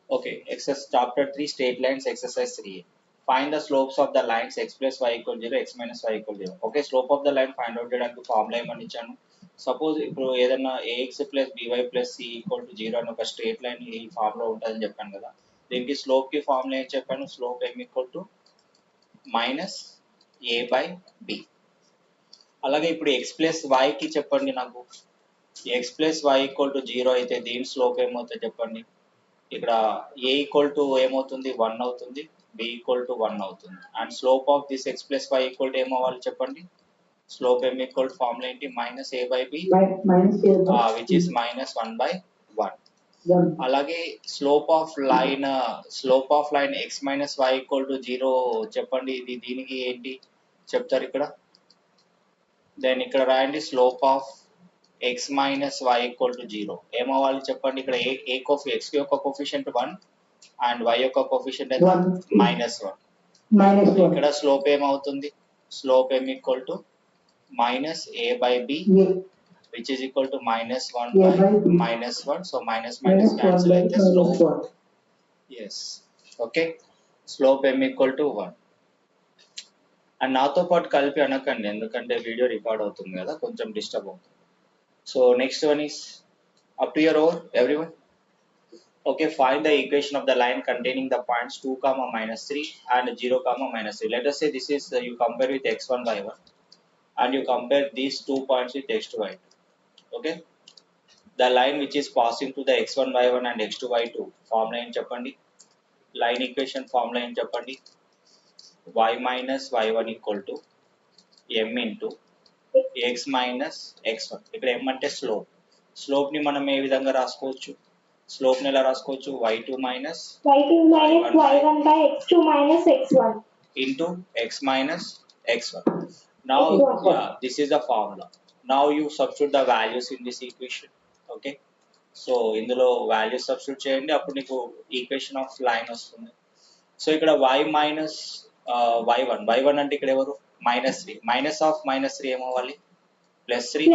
Okay, exercise chapter 3 straight lines exercise 3. Find the slopes of the lines x plus y equal 0, x minus y equal 0. Okay, slope of the line find out చేయడానికి formula ఏమని ఇచ్చాను. Suppose ఇప్పుడు ఏదైనా ax plus by plus c equal to 0 అని ఒక straight line ఈ formula ఉంటుందని చెప్పాను కదా. దీనికి స్లోప్ కి ఫార్ములా ఏం చెప్పాను, slope m equal to minus a by b. అలాగే ఇప్పుడు x plus y కి చెప్పండి నాకు, x plus y equal to 0 అయితే దీని స్లోప్ ఏమవుతుంది చెప్పండి. ఇక్కడ a ఈక్వల్ టు ఏమవుతుంది 1 అవుతుంది, b ఈక్వల్ టు 1 అవుతుంది. And slope of this x plus y equal to ఏమవ్వాలి చెప్పండి. Slope m equal to formula ఏంటి, minus a by b which is minus 1 by 1. అలాగే slope of line x minus y equal to 0 చెప్పండి. ఇది దీనికి ఏంటి చెప్తారు ఇక్కడ. దెన్ ఇక్కడ రాయండి slope of x minus y equal to 0 ఏమవ్వాలి చెప్పండి. ఇక్కడ x యొక్క కోఫిషియంట్ 1 అండ్ y యొక్క కోఫిషియంట్ ఎంత, మైనస్ 1. ఇక్కడ స్లోప్ ఏమవుతుంది, slope m equal to minus a by b which is equal to minus 1 by minus 1. So minus minus cancel అయితే slope, yes okay, slope m equal to 1. And నాతో పాటు కలిపి అనకండి, ఎందుకంటే వీడియో రికార్డ్ అవుతుంది కదా, కొంచెం డిస్టర్బ్ అవుతుంది. So next one is up to your own everyone. Okay, find the equation of the line containing the points 2 comma minus 3 and 0 comma minus 3. Let us say this is you compare with x1 y1 and you compare these 2 points with x2 y2. Okay, the line which is passing to the x1 y1 and x2 y2 formula em cheppandi, line equation formula em cheppandi. Y minus y1 equal to m into x minus x1. ఇక్కడ ఏమంటే slope ని మనం ఏ విధంగా రాసుకోవచ్చు, slope ని ఎలా రాసుకోవచ్చు, y2 minus y1 by x2 minus x1 into x minus x1. Now this is the formula. Now you substitute the values in this equation. Okay, so ఇందులో వాల్యూస్ సబ్స్టిట్యూట్ చేయండి, అప్పుడు నీకు ఈక్వేషన్ ఆఫ్ లైన్ వస్తుంది. So ఇక్కడ y minus y1 అంటే ఇక్కడ ఎవరు, minus 3, minus of minus 3 ఏమవ్వాలి, plus 3,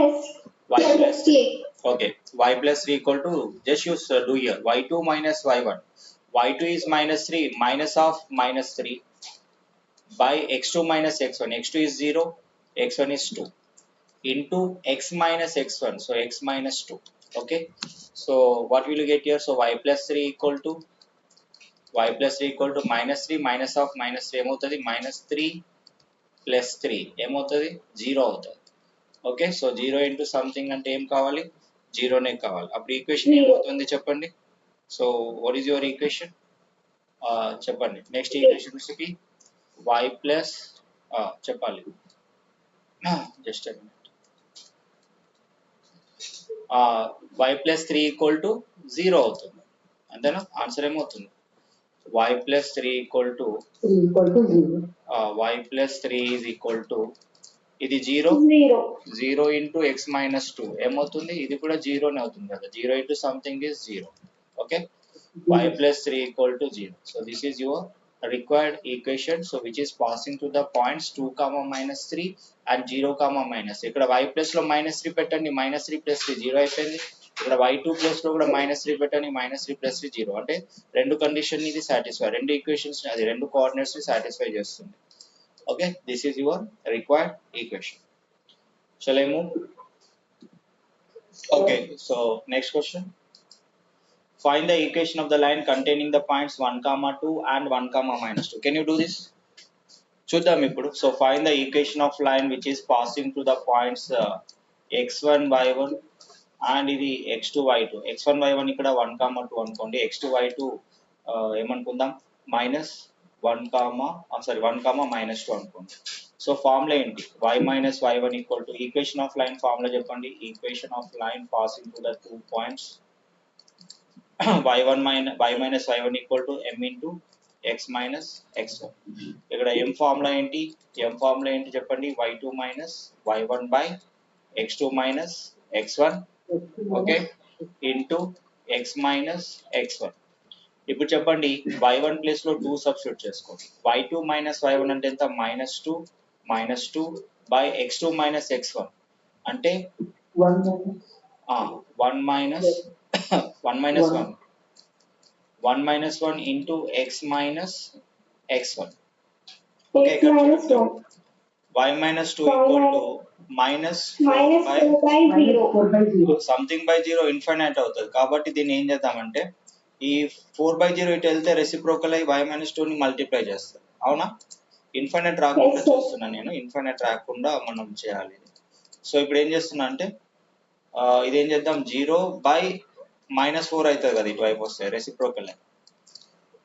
y plus 3. Okay, y plus 3 equal to, just use do here, y2 minus y1. y2 is minus 3, minus of minus 3 by x2 minus x1. x2 is 0, x1 is 2 into x minus x1. So x minus 2. Okay, so what will you get here? So y plus 3 equal to minus 3, minus of minus 3 ఏమవుతుంది, minus 3 plus 3 ఏమవుతుంది, 0 అవుతుంది. Okay, so 0 into something అంటే ఏం కావాలి, 0నే కావాలి. అప్పుడు equation ఏమవుతుంది చెప్పండి. So what is your equation చెప్పండి. నెక్స్ట్ ఈక్వేషన్స్కి y ప్లస్ చెప్పాలి, just y plus 3 equal to 0 అవుతుంది, అంతేనా. ఆన్సర్ ఏమవుతుంది, y plus 3 equal to y plus 3 is equal to ఇది 0 into x minus 2 ఏమవుతుంది, ఇది కూడా 0నే అవుతుంది కదా, 0 into something is 0. Okay, y plus 3 equal to 0. So this is your required equation, so which is passing to the points 2 comma minus 3 and 0 comma minus. ఇక్కడ y plus లో minus 3 పెట్టండి, minus 3 plus 3 0 అయిపోయింది. ఇక్కడ y2 plus లో కూడా minus 3 పెట్టండి, minus 3 plus 3 0. అంటే రెండు కండిషన్ ఇది సాటిస్ఫై, రెండు ఈక్వేషన్స్ అది రెండు కోఆర్డినేట్స్ ని సాటిస్ఫై చేస్తుంది. Okay, this is your required equation. Shall I move? Okay, so next question. Find the equation of the line containing the points 1 comma 2 and 1 comma minus 2. Can you do this? చూద్దాం ఇప్పుడు. So find the equation of line which is passing to the points x1 y1 and ఇది x2 y2. x1 y1 ఇక్కడ 1 comma 2 అనుకోండి, x2 y2 ఏమనుకుందాం minus 1 comma minus 2 అనుకోండి. So formula ఏంటి, y minus y1 equal to, equation of line formula చెప్పండి. Equation of line passing to the 2 points y minus y1 equal to m into x minus x1. ఇక్కడ m formula ఏంటి, చెప్పండి, y2 minus y1 by x2 minus x1. Okay, into x minus x1. ఇప్పుడు చెప్పండి y1 place లో 2 substitute చేసుకోండి. y2 minus y1 అంటే ఎంత, minus 2 by x2 minus x1 అంటే 1 minus 1 1 minus 1 into x minus x1. X Okay, ఇక్కడ minus చూడండి 1. y minus 2 Y equal minus to minus 4 minus by 4 by 0. Something by 0 infinite అవుతుంది. కాబట్టి దీన్ని ఏం చేద్దామంటే ఈ 4 by 0 ఇటు వెళ్తే రెసిప్రోకల్ అయ్యి y minus 2 ని మల్టిప్లై చేస్తారు. అవునా? ఇన్ఫైనైట్ రాకుండా Yes, sir. చూస్తున్నాను నేను, ఇన్ఫైనైట్ రాకుండా మనం చేయాలి. సో ఇప్పుడు ఏం చేస్తున్నా అంటే ఇదేం చేద్దాం, 0 by -4 అవుతుంది కదా, ఇటువైపు వస్తే రెసిప్రోకల్ అయ్యి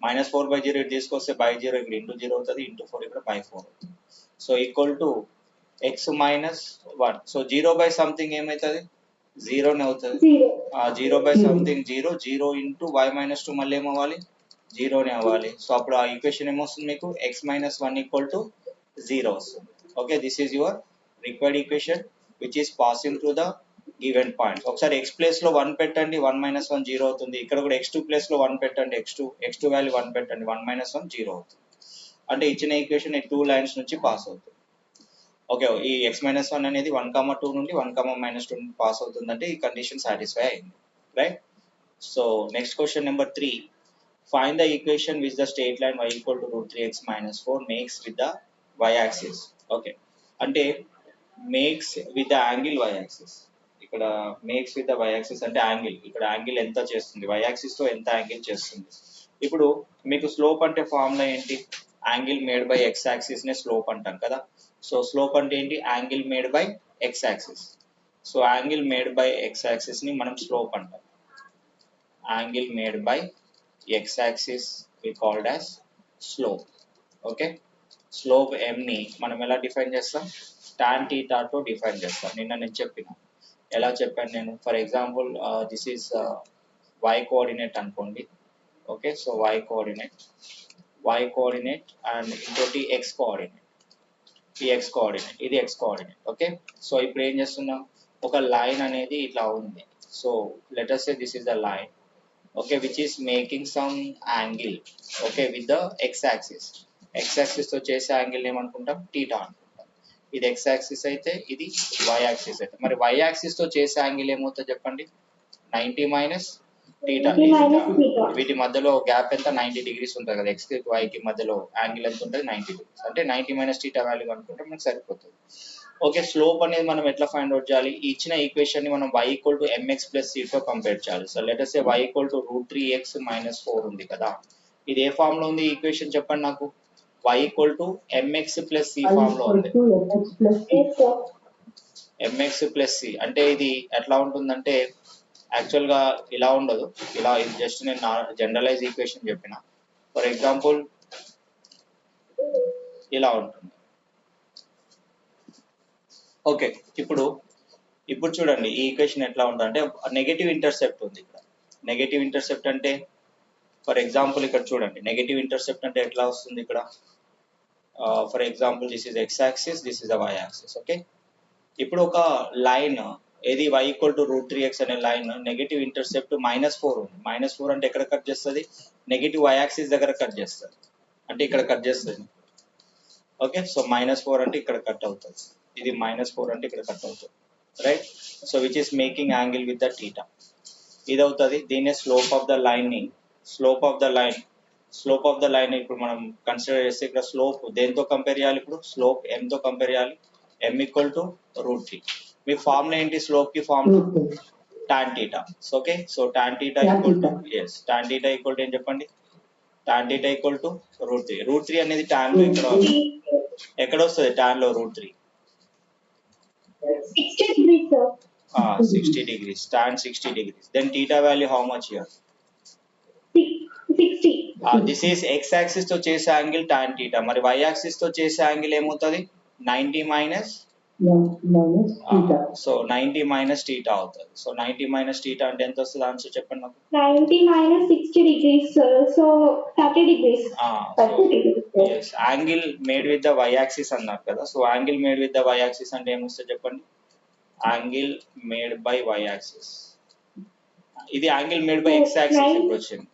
-4 by 0 ఇటు తీసుకొస్తే by 0 ఇక్కడ ఇంటూ 0 అవుతుంది, ఇంటూ 4 ఇక్కడ by 4 అవుతుంది. So equal to x minus 1. So 0 by something ఏమవుతుంది, 0 అవుతుంది. 0 by something 0 into y minus 2 మళ్ళీ ఏమవ్వాలి, 0 అవ్వాలి. సో అప్పుడు ఆ ఈక్వేషన్ ఏమొస్తుంది మీకు, x minus 1 ఈక్వల్ టు 0 వస్తుంది. Okay, this is your required equation which is passing through the given points. ఒకసారి x ప్లేస్ లో 1 పెట్టండి, 1 minus 1 0 అవుతుంది. ఇక్కడ కూడా x2 ప్లేస్ లో 1 పెట్టండి, x2 వాల్యూ 1 పెట్టండి, 1 minus 1 0 అవుతుంది. అంటే ఇచ్చిన ఈక్వేషన్ ఈ 2 లైన్స్ నుంచి పాస్ అవుతుంది. ఓకే, ఈ x minus 1 అనేది 1, 2 నుండి 1, -2 నుండి పాస్ అవుతుందంటే ఈ కండిషన్ సాటిస్ఫై అయింది, right? So next question number 3, find the equation which the straight line y equal to √3x minus 4 makes with the y axis. Okay, అంటే makes with the angle y axis. ఇక్కడ makes with the y axis అంటే angle, ఇక్కడ angle ఎంత చేస్తుంది, y axis తో ఎంత angle చేస్తుంది. ఇప్పుడు మీకు స్లోప్ అంటే ఫార్ములా ఏంటి, angle made by x axis నే స్లోప్ అంటాం కదా. సో స్లోప్ అంటే ఏంటి, angle made by x axis. So angle made by x axis ని మనం స్లోప్ అంటాం. Angle made by x axis we called as slope. Okay, slope m ని మనం ఎలా డిఫైన్ చేస్తాం, tan theta తో డిఫైన్ చేస్తాం. నిన్న నేను చెప్పిన, ఎలా చెప్పాను నేను, for example this is y coordinate అనుకోండి. Okay, so y coordinate and ఇంకోటి x కోఆర్డినేట్, ఈ x కోఆర్డినేట్, ఇది x కోఆర్డినేట్. ఓకే, సో ఇప్పుడు ఏం చేస్తున్నాం, ఒక లైన్ అనేది ఇట్లా ఉంది. So let us say this is the line, okay, which is making some angle, okay, with the x axis. x axis తో చేసే యాంగిల్ ఏమనుకుంటాం, థీటా అనుకుంటాం. ఇది x axis అయితే ఇది y axis అయితే, మరి y axis తో చేసే యాంగిల్ ఏమవుతుందో చెప్పండి, 90 minus theta. వీటి మధ్యలో గ్యాప్ ఎంత, 90 degrees ఉంటుంది కదా, x కి y కి మధ్యలో యాంగిల్ ఎంత ఉంటుంది, 90 degrees. అంటే 90 minus theta వాల్యూ అనుకుంటే మనకు సరిపోతుంది. ఓకే, స్లోప్ అనేది మనం ఎట్లా ఫైండ్ అవుట్ చేయాలి, ఇచ్చిన ఈక్వేషన్ ని మనం y equal to mx plus c తో కంపేర్ చేయాలి. So let us say y equal to √3x minus 4 ఉంది కదా, ఇది ఏ ఫామ్ లో ఉంది ఈక్వేషన్ చెప్పండి నాకు, y equal to mx plus c form లో ఉంది. mx plus c అంటే ఇది ఎట్లా ఉంటుందంటే యాక్చువల్ గా ఇలా ఉండదు, ఇలా జస్ట్ నేను జనరలైజ్ ఈక్వేషన్ చెప్పిన. ఫర్ ఎగ్జాంపుల్ ఇలా ఉంటుంది. ఓకే, ఇప్పుడు చూడండి ఈ ఈక్వేషన్ ఎట్లా ఉందంటే నెగటివ్ ఇంటర్సెప్ట్ ఉంది ఇక్కడ. నెగటివ్ ఇంటర్సెప్ట్ అంటే ఫర్ ఎగ్జాంపుల్ ఇక్కడ చూడండి, నెగటివ్ ఇంటర్సెప్ట్ అంటే ఎట్లా వస్తుంది ఇక్కడ, for example this is x axis, this is the y axis. Okay, ఇప్పుడు ఒక లైన్ ఏది y equal to √3x అనే లైన్ నెగటివ్ ఇంటర్సెప్ట్ -4 ఉంది. -4 అంటే ఎక్కడ కట్ చేస్తుంది, నెగటివ్ y యాక్సిస్ దగ్గర కట్ చేస్తుంది, అంటే ఇక్కడ కట్ చేస్తుంది. ఓకే, సో -4 అంటే ఇక్కడ కట్ అవుతుంది, ఇది -4 అంటే ఇక్కడ కట్ అవుతుంది, right? So which is making angle with the theta, ఇది అవుతుంది. దీన్ని స్లోప్ ఆఫ్ ద లైన్ ని, స్లోప్ ఆఫ్ ద లైన్ ఇప్పుడు మనం కన్సిడర్ చేస్తే ఇక్కడ స్లోప్ దేంతో కంపేర్ చేయాలి, ఇప్పుడు స్లోప్ m తో కంపేర్ చేయాలి, m equal to √3. Me formula ఏంటి, స్లోప్ కి formula tan theta. Okay, so tan theta equal to, yes, tan theta equal to ఏం చెప్పండి, tan theta ఈక్వల్ టు √3. √3 అనేది tan లో ఎక్కడ వస్తుంది, tan లో √3 60 degrees, sir. 60 degrees, tan 60 degrees. Then theta value how much here, 60. This is x axis తో చేసే angle tan theta. మరి y యాక్సిస్ తో చేసే యాంగిల్ ఏమవుతుంది, 90 minus theta. So 90 minus theta అవుతుంది. సో 90 minus theta అంటే ఎంత వస్తుంది ఆన్సర్ చెప్పండి నాకు, 90 minus 60 degrees, sir. So 30 degrees. 30 degrees. yes, angle made with the y axis అన్నారు కదా. So angle made with the y axis అంటే ఏమొస్తుంది చెప్పండి, angle made by y axis. ఇది angle made by x axis ఇప్పుడు వచ్చింది.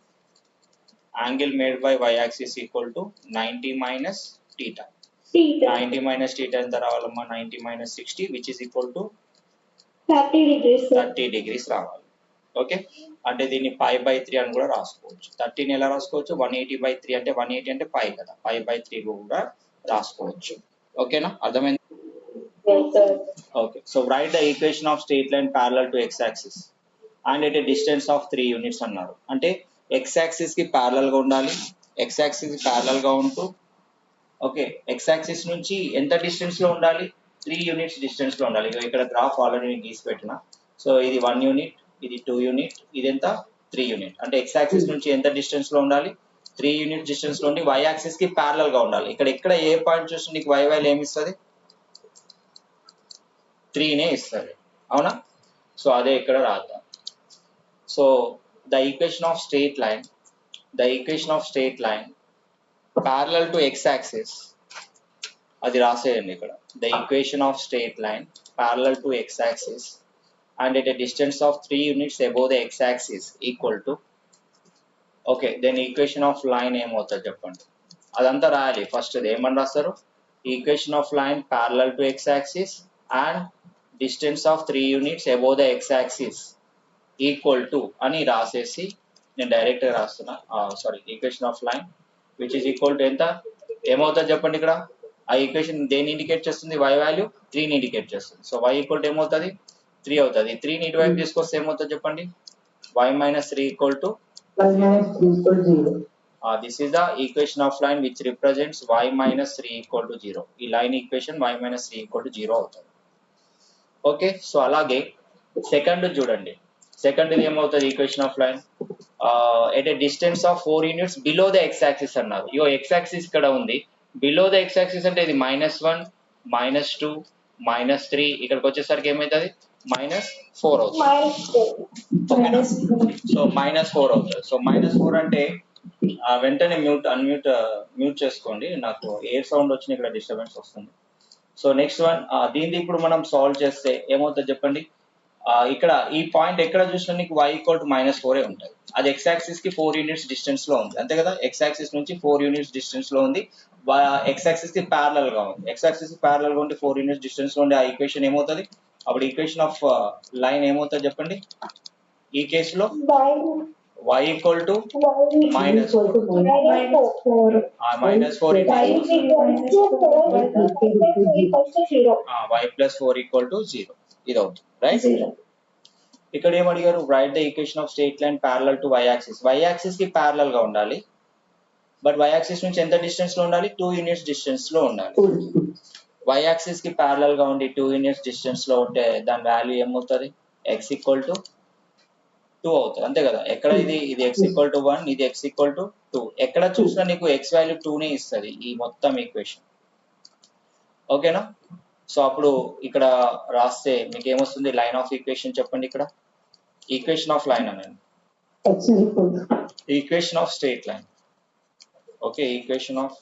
Angle made by y axis equal to 90 minus theta. 90 minus theta ఎంత రావాలమ్మా, 90 minus 60 which is equal to 30 degrees. 30 degrees రావాలి. Okay, అంటే దీన్ని 5/3 అని కూడా రాసుకోవచ్చు. 13 ఎలా రాసుకోవచ్చు, 180/3 అంటే 180 అంటే 5 కదా, 5/3 కూడా రాసుకోవచ్చు. ఓకేనా, అర్థమైంది? Okay, so right the equation of straight line parallel to X axis and at a distance of 3 units అన్నారు. అంటే ఎక్స్ యాక్సిస్ కి ప్యారలల్ గా ఉండాలి, ఎక్స్ యాక్సిస్ కి ప్యారలల్ గా ఉంటూ, ఓకే, ఎక్స్ యాక్సిస్ నుంచి ఎంత డిస్టెన్స్ లో ఉండాలి, 3 యూనిట్స్ డిస్టెన్స్ లో ఉండాలి. ఇక్కడ గ్రాఫ్ ఆల్రెడీ నేను గీసి పెట్టిన. సో ఇది 1 యూనిట్, ఇది 2 యూనిట్, ఇది ఎంత 3 యూనిట్. అంటే ఎక్స్ యాక్సిస్ నుంచి ఎంత డిస్టెన్స్ లో ఉండాలి, 3 యూనిట్ డిస్టెన్స్ లో ఉండి వై యాక్సిస్ కి ప్యారలల్ గా ఉండాలి. ఇక్కడ ఏ పాయింట్ చూస్తే నీకు వై వాల్యూ ఏమి ఇస్తుంది, 3నే ఇస్తుంది, అవునా? సో అదే ఇక్కడ రాద్దాం. So the equation of straight line parallel to X axis, అది రాసేయండి ఇక్కడ. The equation of straight line parallel to X axis and at a distance of 3 units above the x-axis equal to, okay, then equation of line ఏమవుతుంది చెప్పండి, అదంతా రాయాలి. First ఏమని రాస్తారు, equation of line parallel to X axis and distance of 3 units above the X axis equal to అని రాసేసి నేను డైరెక్ట్గా రాస్తున్నా. Sorry, equation of line which is equal to ఎంత, ఏమవుతుంది చెప్పండి ఇక్కడ. ఆ ఈక్వేషన్ దేని ఇండికేట్ చేస్తుంది, వై వాల్యూ 3ని ఇండికేట్ చేస్తుంది. సో వై ఈక్వల్ టు ఏమవుతుంది, 3 అవుతుంది. 3ని ఇటువైపు తీసుకొస్తే ఏమవుతుంది చెప్పండి, y minus 3 equal to 0. This is the equation of line which represents y minus 3 equal to 0. ఈ line equation y minus 3 equal to 0 అవుతుంది. ఓకే, సో అలాగే సెకండ్ చూడండి, సెకండ్ ఇది ఏమవుతుంది, equation of line at a distance of 4 units below the X axis అన్నారు. ఇగో X axis ఇక్కడ ఉంది, below the X axis అంటే ఇది -1, -2, -3, ఇక్కడికి వచ్చేసరికి ఏమవుతుంది, -4 అవుతుంది. సో -4 అవుతుంది. సో -4 అంటే వెంటనే మ్యూట్ చేసుకోండి, నాకు ఎయిర్ సౌండ్ వచ్చిన ఇక్కడ డిస్టర్బెన్స్ వస్తుంది. సో నెక్స్ట్ వన్, దీన్ని ఇప్పుడు మనం సాల్వ్ చేస్తే ఏమవుతుంది చెప్పండి. ఇక్కడ ఈ పాయింట్ ఎక్కడ చూసినా నీకు y ఈక్వల్ టు -4 ఉంటుంది. అది ఎక్స్ యాక్సిస్ కి 4 యూనిట్స్ డిస్టెన్స్ లో ఉంది, అంతే కదా. ఎక్స్ యాక్సిస్ నుంచి 4 యూనిట్స్ డిస్టెన్స్ లో ఉంది, ఎక్స్ యాక్సిస్ కి ప్యారలల్ గా ఉంది. ఎక్స్ యాక్సిస్ కి ప్యారలల్ గా ఉంటే 4 యూనిట్స్ డిస్టెన్స్ లో ఉండే ఆ ఈక్వేషన్ ఏమవుతుంది, అప్పుడు ఈక్వేషన్ ఆఫ్ లైన్ ఏమవుతుంది చెప్పండి. ఈ కేసులో y equal to -4 y plus 4 equal to 0, ఇది అవుతుంది, రైట్. ఇక్కడ ఏమడిగారు, right the equation of straight line parallel to y axis. y axis కి ప్యారలల్ గా ఉండాలి, బట్ y యాక్సిస్ నుంచి ఎంత డిస్టెన్స్ లో ఉండాలి, 2 యూనిట్స్ డిస్టెన్స్ లో ఉండాలి. y యాక్సిస్ కి ప్యారలల్ గా ఉండి 2 యూనిట్స్ డిస్టెన్స్ లో ఉంటే దాని వాల్యూ ఏమవుతుంది, x ఈక్వల్ టు 2 అవుతుంది, అంతే కదా. ఎక్కడ ఇది x ఈక్వల్ టు 1, ఇది x ఈక్వల్ టు 2. ఎక్కడ చూసినా నీకు x వాల్యూ 2నే ఇస్తుంది ఈ మొత్తం ఈక్వేషన్, ఓకేనా. సో అప్పుడు ఇక్కడ రాస్తే మీకు ఏమొస్తుంది, లైన్ ఆఫ్ ఈక్వేషన్ చెప్పండి. ఇక్కడ ఈక్వేషన్ ఆఫ్ లైన్ అనండి, equation of straight line. Okay, equation of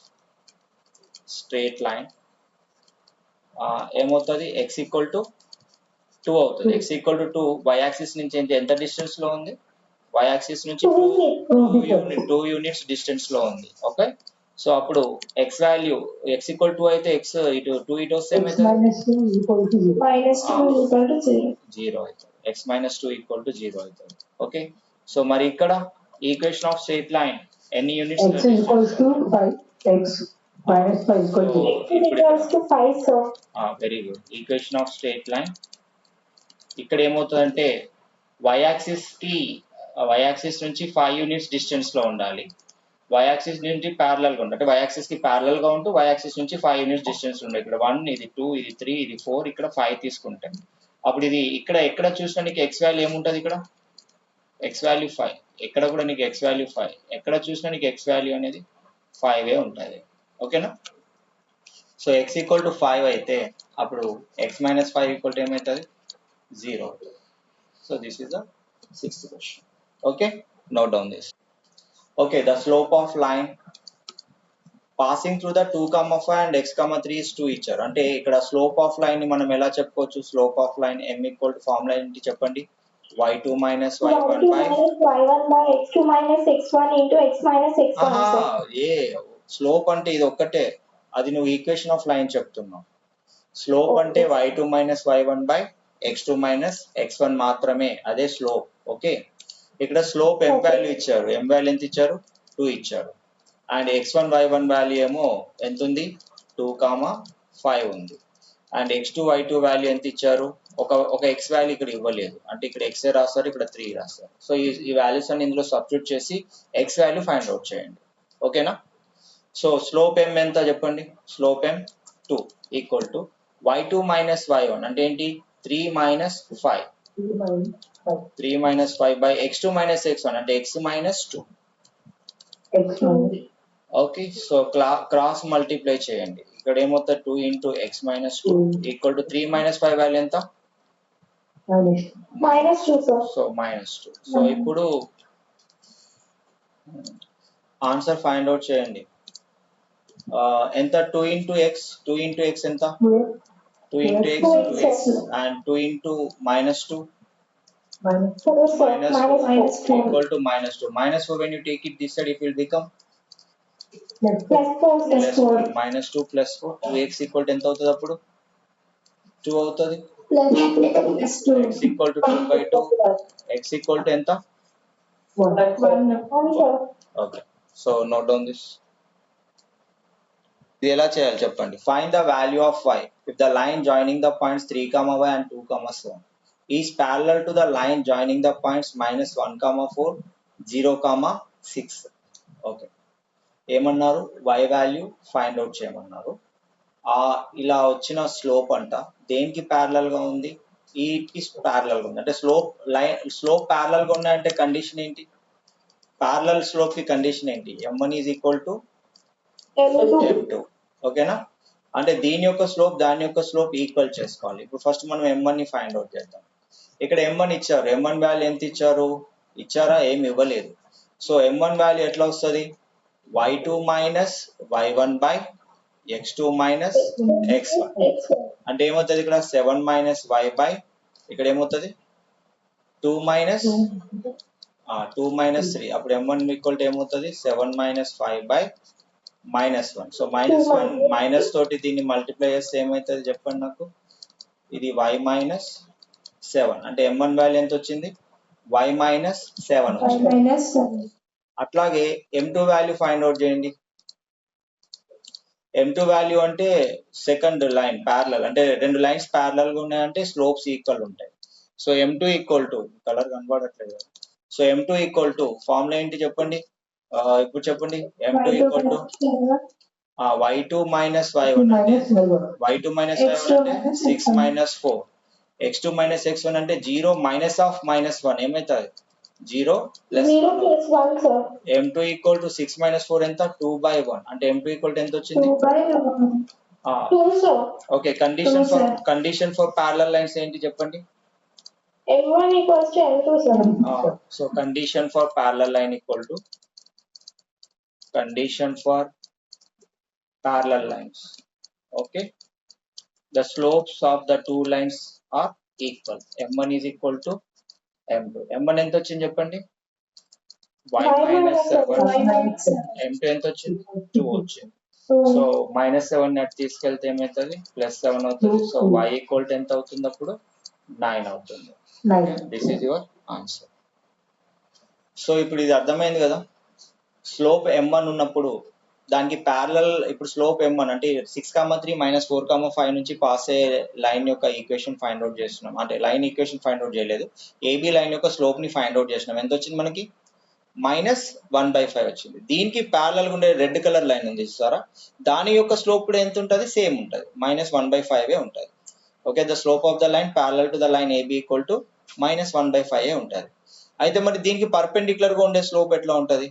straight line ఏమవుతుంది, x ఈక్వల్ టు 2 అవుతుంది. x equal to 2, y axis నుంచి ఎంత డిస్టెన్స్ లో ఉంది, y యాక్సిస్ నుంచి 2 యూనిట్స్ డిస్టెన్స్ లో ఉంది. ఓకే, సో అప్పుడు x వాల్యూ x ఈక్వల్ 2 అయితే x ఇటు 2 ఇటు వస్తే ఏమవుతుంది, -2 అవుతుంది. x -2 ఈక్వల్ టు 0 అవుతుంది. ఓకే, సో మరి ఇక్కడ ఈక్వేషన్ ఆఫ్ స్ట్రెయిట్ లైన్ ఎన్ని units, very good. Equation of straight line ఇక్కడ ఏమవుతుందంటే y యాక్సిస్ నుంచి 5 యూనిట్స్ డిస్టెన్స్ లో ఉండాలి, y యాక్సిస్ నుంచి ప్యారలల్ గా ఉండాలి, అంటే y యాక్సిస్ కి ప్యారలల్ గా ఉంటూ y యాక్సిస్ నుంచి 5 యూనిట్స్ డిస్టెన్స్ ఉండాలి. ఇక్కడ 1, ఇది 2, ఇది 3, ఇది 4, ఇక్కడ 5 తీసుకుంటే అప్పుడు ఇది ఇక్కడ ఎక్కడ చూసినా నీకు x వాల్యూ ఏముంటుంది, ఇక్కడ x వాల్యూ 5, ఎక్కడ కూడా నీకు x వాల్యూ 5, ఎక్కడ చూసినా నీకు x వాల్యూ అనేది 5 ఉంటుంది, ఓకేనా. సో x ఈక్వల్ టు 5 అయితే అప్పుడు x - 5 ఈక్వల్ టు ఏమవుతుంది, 0 అవుతుంది. So this is the 6th question. Okay, note down this. Okay, the slope of line passing through the 2,5 and x,3 is 2 ఇచ్చారు. అంటే ఇక్కడ స్లోప్ ఆఫ్ లైన్ ని మనం ఎలా చెప్పుకోవచ్చు, slope of line m equal to formula ఏంటి చెప్పండి, y2 - y1 by x2 - x1 into x - x1. A slope అంటే ఇది ఒక్కటే, అది నువ్వు ఈక్వేషన్ ఆఫ్ లైన్ చెప్తున్నావు. స్లోప్ అంటే y2 - y1 by x2 - x1 మాత్రమే, అదే స్లోప్. ఓకే, ఇక్కడ స్లోప్ m వాల్యూ ఇచ్చారు, m వాల్యూ ఎంత ఇచ్చారు 2 ఇచ్చారు, అండ్ x1 y1 వాల్యూ ఏమో ఎంత ఉంది 2,5 ఉంది, అండ్ x2 y2 వాల్యూ ఎంత ఇచ్చారు, ఒక x వాల్యూ ఇక్కడ ఇవ్వలేదు, అంటే ఇక్కడ x రాస్తారు, ఇక్కడ 3 రాస్తారు. సో ఈ వాల్యూస్ అన్ని ఇందులో సబ్స్టిట్యూట్ చేసి x వాల్యూ ఫైండ్ అవుట్ చేయండి. ఓకేనా? సో స్లోప్ m ఎంత చెప్పండి, slope m 2 equal to y2 minus y1 అంటే ఏంటి 3 minus 5, 3 minus 5 by x2 minus x1 అంటే x minus 2. Okay, so cross multiply చేయండి, ఇక్కడ ఏమవుతుంది 2 into X minus 2 equal to 3 minus 5 value ఎంత -2. సో -2. సో ఇప్పుడు ఆన్సర్ ఫైండ్ అవుట్ చేయండి, ఎంత 2 ఇంటూ ఎక్స్, 2 ఇంటూ ఎక్స్ ఎంత 2 into X 2x and 2 into -2 -4 equal to -2. -4 when you take it this side it will become +4 -2 plus 4. 2x equal to ఎంత అవుతుంది అప్పుడు 2 అవుతుంది, x equal to 2 by 2, x equal to ఎంత 1. Okay, so note down this. ఇది ఎలా చేయాలి చెప్పండి, find the value of y if the line joining the points 3, y and 2, 7 is parallel to the line joining the points -1, 4, 0, 6. Okay, ఏమన్నారు y value find out చేయమన్నారు. ఇలా వచ్చిన slope అంట దేనికి ప్యారలల్ గా ఉంది, ఈకి ప్యారలల్ గా ఉంది, అంటే స్లోప్ ప్యారలల్ గా ఉన్నాయంటే కండిషన్ ఏంటి, ప్యారలల్ స్లోప్ కి కండిషన్ ఏంటి, m1 is equal to m2. ఓకేనా, అంటే దీని యొక్క స్లోప్ దాని యొక్క స్లోప్ ఈక్వల్ చేసుకోవాలి. ఇప్పుడు ఫస్ట్ మనం m1 ని ఫైండ్ అవుట్ చేద్దాం. ఇక్కడ m1 ఇచ్చారు, m1 వాల్యూ ఎంత ఇచ్చారు, ఇచ్చారా, ఏమి ఇవ్వలేదు. సో m1 వాల్యూ ఎట్లా వస్తుంది, y2 minus y1 by x2 minus x1 అంటే ఏమవుతుంది, ఇక్కడ 7 మైనస్ y బై ఇక్కడ ఏమవుతుంది 2 మైనస్ 3, అప్పుడు m1 ఈక్వల్ టు ఏమవుతుంది 7 మైనస్ 5 బై -1. సో -1 మైనస్ తోటి దీన్ని మల్టిప్లై చేస్తే ఏమవుతుంది చెప్పండి నాకు, ఇది y మైనస్ 7 అంటే m1 వాల్యూ ఎంత వచ్చింది y మైనస్ 7 వచ్చింది. అట్లాగే m2 వాల్యూ ఫైండ్ అవుట్ చేయండి. m2 వాల్యూ అంటే సెకండ్ లైన్ ప్యారలల్, అంటే రెండు లైన్స్ ప్యారలల్ గా ఉన్నాయంటే స్లోప్స్ ఈక్వల్ ఉంటాయి. So m2 equal to colour కనబడట్లేదు, so m2 equal to formula ఏంటి చెప్పండి, ఇప్పుడు చెప్పండి, m2 equal to y2 minus y1 అంటే y2 మైనస్ y1 అంటే 6 మైనస్ 4, x2 మైనస్ x1 అంటే 0 మైనస్ ఆఫ్ -1 ఏమవుతుంది 0 plus 1. m2 equal to 6 minus 4 ఎంత 2 బై 1 అంటే m2 ఈక్వల్ టు ఎంత వచ్చింది 2. Okay, condition for parallel lines ఏంటి చెప్పండి, m1 equals to m2, sir. So condition for parallel line equal to condition for parallel lines. Okay, the slopes of the two lines are equal. m1 is equal to m2. m1 ఎంత వచ్చింది చెప్పండి y minus 7, m2 ఎంత వచ్చింది 2 వచ్చింది. So -7 అటు తీసుకెళ్తే ఏమవుతుంది +7 అవుతుంది. సో y ఈక్వల్ టు ఎంత అవుతుంది అప్పుడు 9 అవుతుంది. This is your answer. So ఇప్పుడు ఇది అర్థమైంది కదా, స్లోప్ m1 ఉన్నప్పుడు దానికి ప్యారలల్, ఇప్పుడు స్లోప్ m1 అంటే 6,3 -4,5 నుంచి పాస్ అయ్యే లైన్ యొక్క ఈక్వేషన్ ఫైండ్ అవుట్ చేస్తున్నాం, అంటే లైన్ ఈక్వేషన్ ఫైండ్ అవుట్ చేయలేదు, ఏబి లైన్ యొక్క స్లోప్ ని ఫైండ్ అవుట్ చేసినాం. ఎంత వచ్చింది మనకి -1/5 వచ్చింది. దీనికి ప్యారలల్ గా ఉండే రెడ్ కలర్ లైన్ ఉంది చూసారా, దాని యొక్క స్లోప్ కూడా ఎంత ఉంటుంది, సేమ్ ఉంటుంది, -1/5 ఉంటుంది. Okay, the slope of the line parallel to the line AB equal to -1/5 ఉంటుంది. అయితే మరి దీనికి పర్పెండిక్యులర్ గా ఉండే స్లోప్ ఎట్లా ఉంటుంది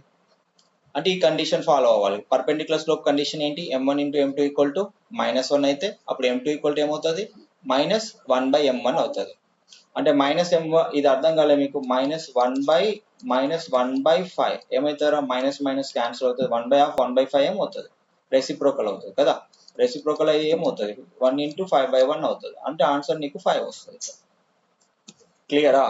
అంటే ఈ కండిషన్ ఫాలో అవ్వాలి. పర్పెండిక్యులర్ స్లోప్ కండిషన్ ఏంటి, m1 into m2 equal to -1 అయితే అప్పుడు m2 ఈక్వల్ టు ఏమవుతుంది -1/m1 అవుతుంది. అంటే -m1 ఇది అర్థం కాలే మీకు, -1/5 ఏమవుతారా, మైనస్ క్యాన్సిల్ అవుతుంది, 1/5 ఏమవుతుంది రెసిప్రోకల్ అవుతుంది కదా, రెసిప్రోకల్ అయ్యి ఏమవుతుంది 1 ఇంటూ 5/1 అవుతుంది, అంటే ఆన్సర్ నీకు 5 వస్తుంది. క్లియరా,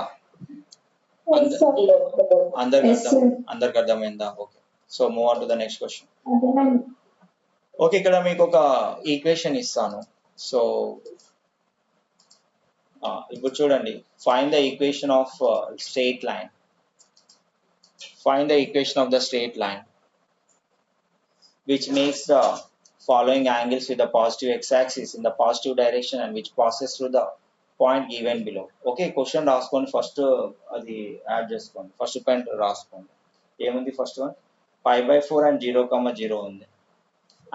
అందరికి అర్థమైందా? Okay, so move on to the next question. Okay, ఇక్కడ మీకు ఒక ఈక్వేషన్ ఇస్తాను. సో ఇప్పుడు చూడండి, find the equation of straight line. Find the equation of the straight line which makes the following angles with the positive x-axis in the positive direction and which passes through the point given below. Okay, question రాసుకోండి first, అది add చేసుకోండి. First point రాసుకోండి. ఏముంది first one? 5/4 and 0,0 ఉంది.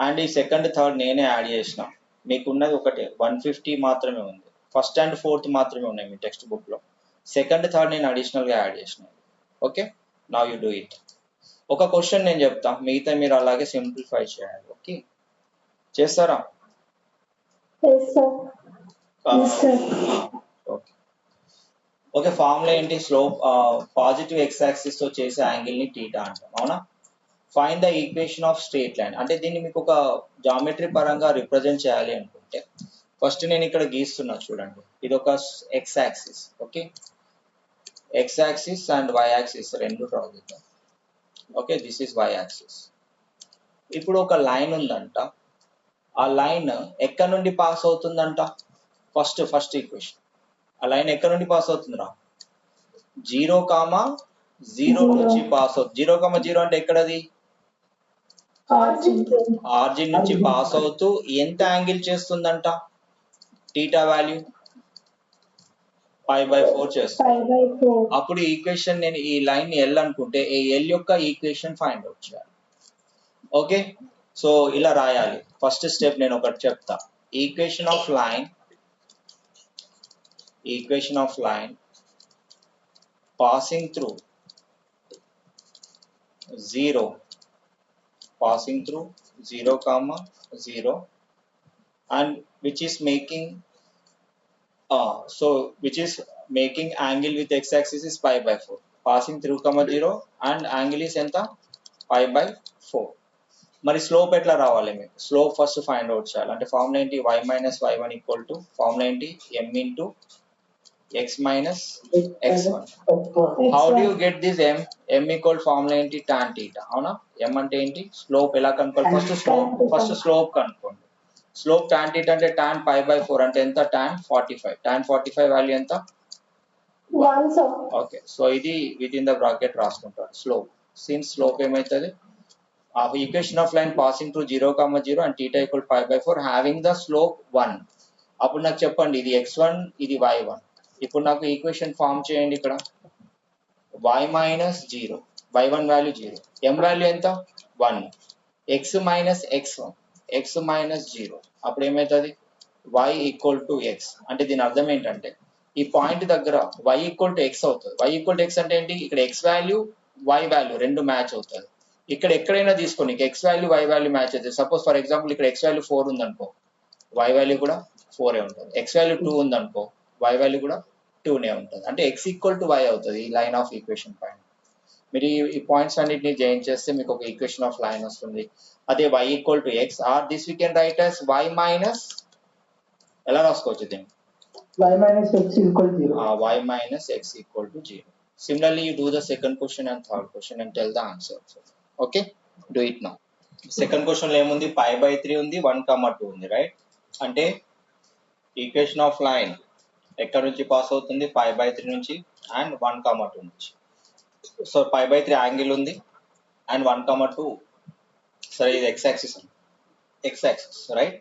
And ఈ second third నేనే add చేసిన. మీకున్నది ఒకటే 150 మాత్రమే ఉంది. ఫస్ట్ అండ్ ఫోర్త్ మాత్రమే ఉన్నాయి మీ టెక్స్ట్ బుక్లో. సెకండ్ థర్డ్ నేను అడిషనల్గా యాడ్ చేసిన. Okay, now you do it. ఒక క్వశ్చన్ నేను చెప్తా, మిగతా మీరు అలాగే సింప్లిఫై చేయాలి. ఓకే, చేస్తారా? ఓకే, ఫార్ములా ఏంటి? స్లోప్ పాజిటివ్ ఎక్స్ యాక్సిస్ తో చేసే యాంగిల్ ని టీటా అంటాం, అవునా? Find the equation of straight line. అంటే దీన్ని మీకు ఒక జామెట్రీ పరంగా రిప్రజెంట్ చేయాలి అనుకుంటే ఫస్ట్ నేను ఇక్కడ గీస్తున్నా చూడండి. ఇది ఒక X axis. Okay, X axis and Y axis రెండు డ్రా చేద్దాం. Okay, this is Y axis. ఇప్పుడు ఒక లైన్ ఉందంట. ఆ లైన్ ఎక్కడి నుండి పాస్ అవుతుందంట? ఫస్ట్ ఈక్వేషన్, ఆ లైన్ ఎక్కడి నుండి పాస్ అవుతుందిరా? 0,0 నుంచి పాస్ అవుతుంది. 0,0 అంటే ఎక్కడది? ఆర్జిన్ నుంచి పాస్ అవుతూ ఎంత యాంగిల్ చేస్తుందంట? టీటా వాల్యూ π/4 చేస్తుంది. అప్పుడు ఈక్వేషన్, నేను ఈ లైన్ ఎల్ అనుకుంటే ఈ ఎల్ యొక్క ఈక్వేషన్ ఫైండ్ అవుట్ చేయాలి. ఓకే, సో ఇలా రాయాలి. ఫస్ట్ స్టెప్ నేను ఒకటి చెప్తా. Equation of line passing through 0, and which is making angle with x-axis is π/4. Passing through 0 and angle is ఎంత? π/4. మరి స్లోప్ ఎట్లా రావాలి? మీకు స్లోప్ ఫస్ట్ ఫైండ్ అవుట్ చేయాలి. అంటే ఫార్ములా ఏంటి? y - y1 = ఫార్ములా ఏంటి? m × x - x1. How do you get this m? m = formula ఏంటి? tan theta, అవునా? m అంటే ఏంటి? స్లోప్. ఎలా కనుక్కోవాలి? ఫస్ట్ స్లోప్ కనుక్కోండి. స్లోప్ tan theta అంటే tan π/4 అంటే ఎంత? tan 45. tan 45 వాల్యూ ఎంత? 1. ఓకే, సో ఇది విత్ ఇన్ ద బ్రాకెట్ రాసుకుంటారు స్లోప్. సిన్స్ స్లోప్ ఏమవుతుంది? Equation of line passing to 0,0 and theta = π/4 having the slope 1. అప్పుడు నాకు చెప్పండి, ఇది x1, ఇది y1. ఇప్పుడు నాకు ఈక్వేషన్ ఫామ్ చేయండి. ఇక్కడ y - 0, y1 value 0, m value ఎంత? 1, x - x1, x - 0. అప్పుడు ఏమవుతుంది? y = x. అంటే దీని అర్థం ఏంటంటే ఈ పాయింట్ దగ్గర y = x అవుతుంది. y = x అంటే ఏంటి? ఇక్కడ x వాల్యూ y వాల్యూ రెండు మ్యాచ్ అవుతుంది. ఇక్కడ ఎక్కడైనా తీసుకోండి, x value y value match అవుతుంది. సపోజ్ ఫర్ ఎగ్జాంపుల్ ఇక్కడ x వాల్యూ 4 ఉందనుకో, y వాల్యూ కూడా 4 ఉంటుంది. x వాల్యూ 2 ఉందనుకో, y వాల్యూ కూడా 2 ఉంటుంది. అంటే x = y అవుతుంది ఈ లైన్ ఆఫ్ ఈక్వేషన్ పాయింట్. మీరు ఈ పాయింట్స్ అన్నిటిని జాయిన్ చేస్తే మీకు ఒక ఈక్వేషన్ ఆఫ్ లైన్ వస్తుంది. అదే y = x, or this we can write as y minus, ఎలా రాసుకోవచ్చు దీన్ని? y - x = 0. y - x = 0. Similarly, you do the second question and third question and tell the answer. Okay, do it now. Second question లో ఏముంది? π/3 ఉంది, 1,2 ఉంది, right? అంటే equation of line ఎక్కడ నుంచి పాస్ అవుతుంది? π/3 నుంచి అండ్ 1,2 నుంచి. సో π/3 యాంగిల్ ఉంది అండ్ 1,2, సరే ఇది x axis right,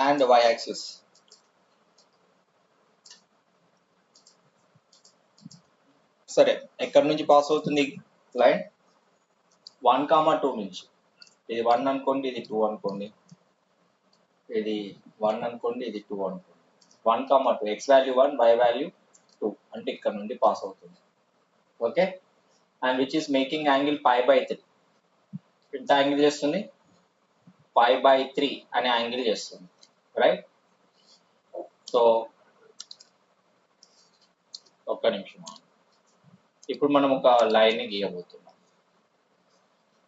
and y axis. సరే, ఎక్కడి నుంచి పాస్ అవుతుంది లైన్? 1,2 నుంచి. ఇది 1 అనుకోండి, ఇది 2 అనుకోండి, ఇది 1 అనుకోండి, ఇది 2 అనుకోండి. 1,2, x వాల్యూ 1, y వాల్యూ 2, అంటే ఇక్కడ నుండి పాస్ అవుతుంది. Okay, and which is making angle π/3. ఎంత యాంగిల్ చేస్తుంది? π/3 అనే యాంగిల్ చేస్తుంది, రైట్? సో ఒక్క నిమిషం, ఇప్పుడు మనం ఒక లైన్ ని గీయబోతున్నాం.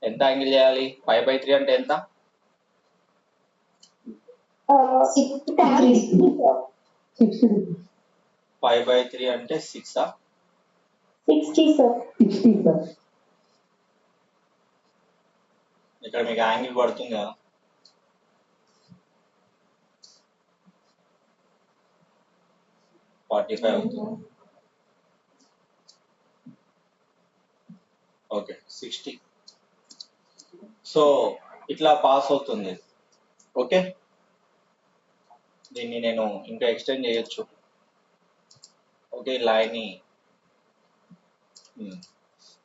ఎంత యాంగిల్ చేయాలి? π/3 అంటే ఎంత? 60. π/3 అంటే 6. 60 sir. ఇక్కడ మీకు యాంగిల్ పడుతుంది కదా. 45 అవుతుంది. ఓకే 60. సో ఇట్లా పాస్ అవుతుంది. ఓకే, దీన్ని నేను ఇంకా ఎక్స్టెండ్ చేయొచ్చు. Okay, line.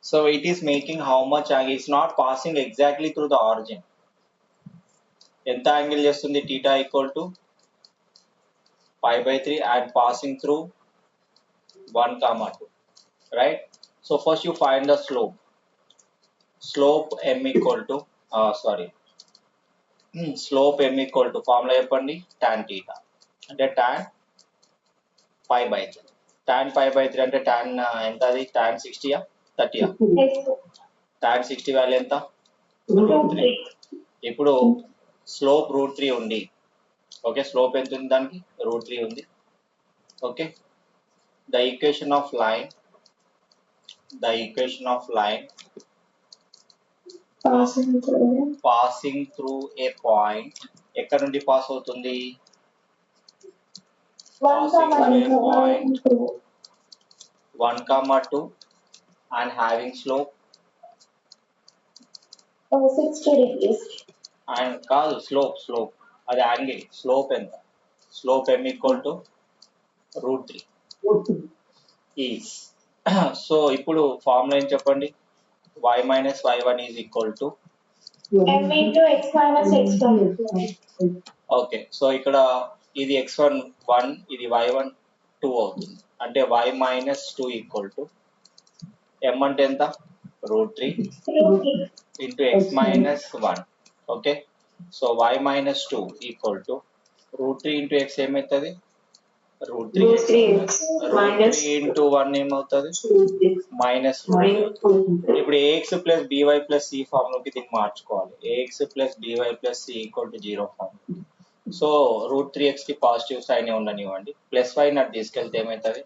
So it is making how much angle? It's not passing exactly through the origin. ఎంత యాంగిల్ చేస్తుంది? θ equal to π/3 and passing through 1, 2, right? So first you find the slope. Slope m equal to slope m equal to formula చెప్పండి, tan θ అంటే tan π/3. tan π/3 అంటే tan ఎంత? అది tan 60 30. tan 60 value ఎంత? √3. ఇప్పుడు slope √3 ఉంది. ఓకే, స్లోప్ ఎంత ఉంది దానికి? √3 ఉంది. Okay, the equation of line passing through a point. ఎక్కడ నుండి పాస్ అవుతుంది? Passing through a point 1, 2 and having slope 60 degrees. and కాదు, స్లోప్ అది యాంగిల్. స్లోప్ ఎంత? Slope m equal to √3 is. So ఇప్పుడు ఫార్ములా ఏం చెప్పండి? y minus y1 is equal to M into x minus x1. Okay, so ఇక్కడ ఇది x1 1, ఇది y1 2 అవుతుంది. అంటే y minus 2 equal to m అంటే ఎంత? √3 into x minus 1. Okay, so y minus 2 equal to √3 into x ఏమవుతుంది? √3 into 1 ఏమవుతుంది? -. ఇప్పుడు ax plus by plus c ఫార్ములాకి దీన్ని మార్చుకోవాలి. ax plus by plus c equal to 0 form. So √3x కి positive sign ఉండనివ్వండి. ప్లస్ y నాట్ తీసుకెళ్తే ఏమవుతుంది?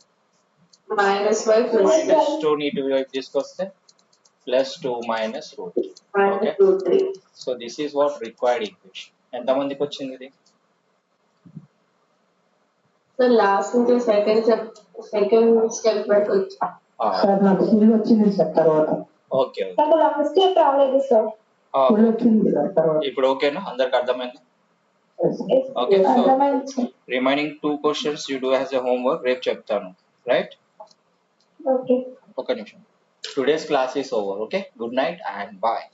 -2 ని ఇటు వైపు తీసుకొస్తే +2 -√3. Okay, so this is what required equation. ఎంతమందికి వచ్చింది ఇది? లాస్ట్ నుంచి సెకండ్ స్టెప్ వరకు సార్ నాకు ఫుల్ వచ్చింది సార్ తర్వాత. ఓకే, నాకు లాస్ట్ స్టెప్ రాలేదు సార్. ఫుల్ వచ్చింది సార్ తర్వాత. ఇప్పుడు ఓకేనా? అందరికి అర్థమైంది? Yes. ఓకే, సో అర్థమైంది sir. Remaining 2 questions you do as a homework. రేపు చెప్తాను, రైట్? ఓకే. ఒక నిమిషం. Today's class is over. Okay, good night and bye.